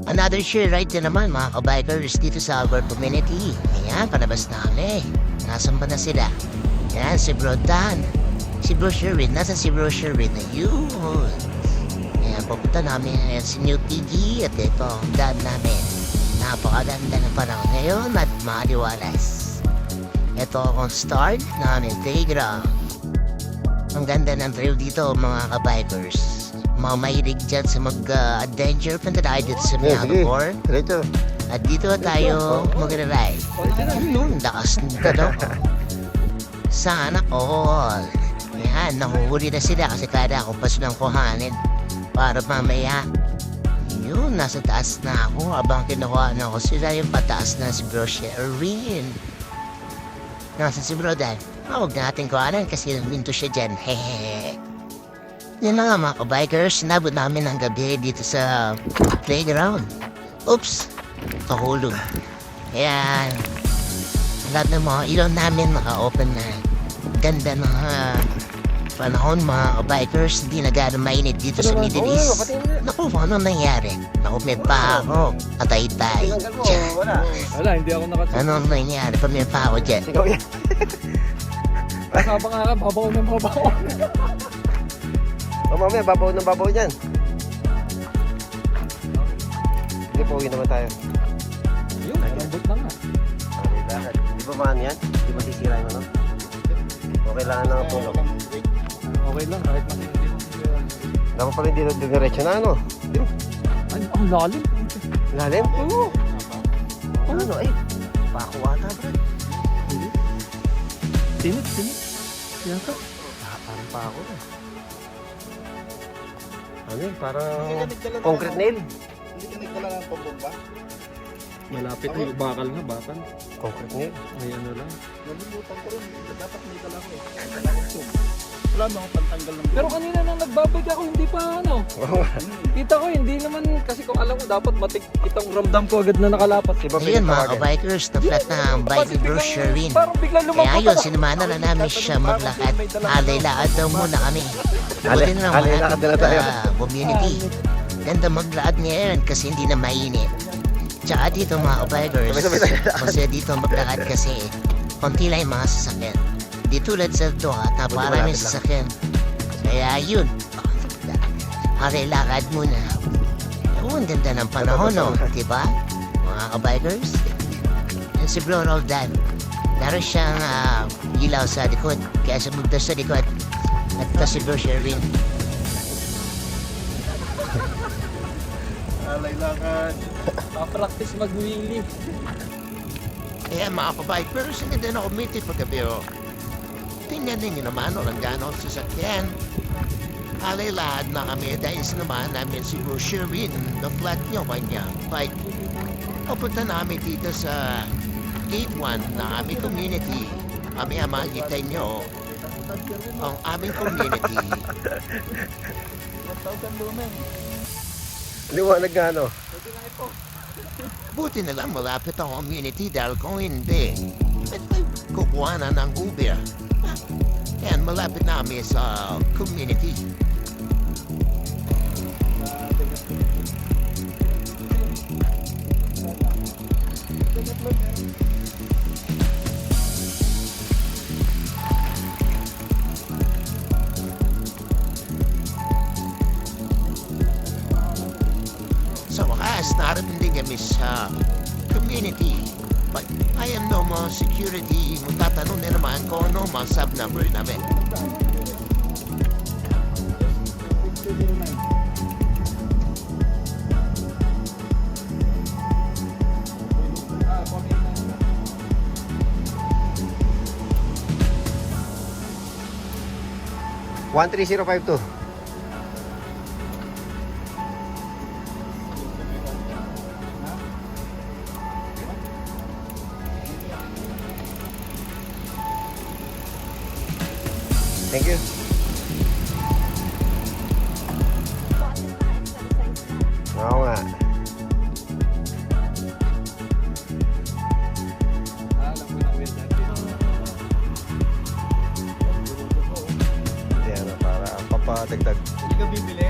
Another share ride na naman mga kabikers dito sa our community. Ayan, palabas na kami. Nasaan ba na sila? Ayan, si Bro Dan. Si Bro Sherwin. Nasaan si Bro Sherwin? Ayun. Ayan, pupunta namin. Ayan, si New TV. At ito ang dad namin. Napakaganda ng panahon ngayon at maliwalas. Ito ang start namin playground. Ang ganda ng trail dito mga kabikers. Mga mahilig dyan sa mag-adventure. Punta tayo dito sa Miagapor. Diretso. At dito tayo mag-ride. Ayun, lakas nito daw. Sana all. Ayan, nahuhuli na sila kasi kaya akong pa silang kuhanin. Para mamaya, yun, nasa taas na ako. Abang kinuha na ako sila yung pataas na si Bro Sherwin. Nasa si Bro Dan. Huwag natin kuhanan kasi minto siya dyan. Hehehe. Yan na nga mga kabikers, nabot namin ang gabi dito sa playground. Oops, kahulog. Ayan, lahat ng mga ilaw namin naka-open na. Ganda ng panahon mga kabikers, hindi na gano'ng mainit dito sa Middle East. Naku, ano nangyari? Naku, may pa ako. Atay-tay. Wala, hindi ako nakatulog. Ano nangyari? Pa may pa ako dyan. Ikaw yan. Kasama ka, babaw ng babaw. O mamaya, babaw dyan. Hindi, pauwi naman tayo. Yun, malambot na nga. Okay, lakad. Di ba maano yan? Di masisira yung ano? Okay lang lang ang tulog. Okay lang, kahit hindi mo sila. Dapat pala hindi diretso na ano? Ay, ang lalim. Lalim? Oo. Ano? Ay, pako ata bro. Tinit. Yan ka. Parang pako na. Ano yun? Parang concrete nail. Hindi ka nagdala ng pambomba? Malapit na yung bakal nga, bakal. Concrete nail. May ano lang. Nalimutan ko rin. Dapat may dala ko eh. Wala mo akong pantanggal ng Pero kanina nang nagbabag ako, hindi pa ano. Kita ko, hindi naman, kasi kung alam ko, dapat kitang ramdam ko agad na nakalapat. Di ba Ayun mga pinatawagan? kabikers, na-flat na ang bike ni Bro Sherwin. Parang biglang lumapot Kaya yun, ako. sinumana na namin siya maglakad. Alay-laad daw muna kami. Buti na lang Alay-lakad na lang tayo. community. Ganda maglakad ngayon kasi hindi na mainit. Tsaka dito mga kabikers, kasi dito maglakad kasi konti lang yung mga sasakyan. Di tulad sa ito at naparaming sasakyan. Kaya yun, alay-lakad muna. Oo, ang ganda ng panahon, no? Diba? Mga kabikers. Yan si Bro Roldan. Laro siyang ilaw sa likod. Kaya siya mugdas sa likod. At ito si Bro Sherwin. alay-lakad. Pa-practice mag-wheelie. Kaya mga kabikers, ang ganda na community paggabi, oh. Tingnan ninyo naman, walang gano'n sasakyan. Alay-lahad na kami dahil naman namin si Bro Sherwin, na-flat niyo kanya bike. Papunta namin dito sa Gate 1 na aming community. Kami makikita nyo ang aming community. 1,000 lumen. Liwanag nga ano? Buti na lang malapit ang community dahil kung hindi, kukuha na ng Uber. Yan, malapit namin sa community. Sa wakas, narating din kami sa community. But I am no more security. Magtatanong na naman kung ano mga sub-number namin. Ah, 13052. Thank you. Oo nga. Alam ko na weird natin. Yan, para papadagdag. Hindi ka bibili?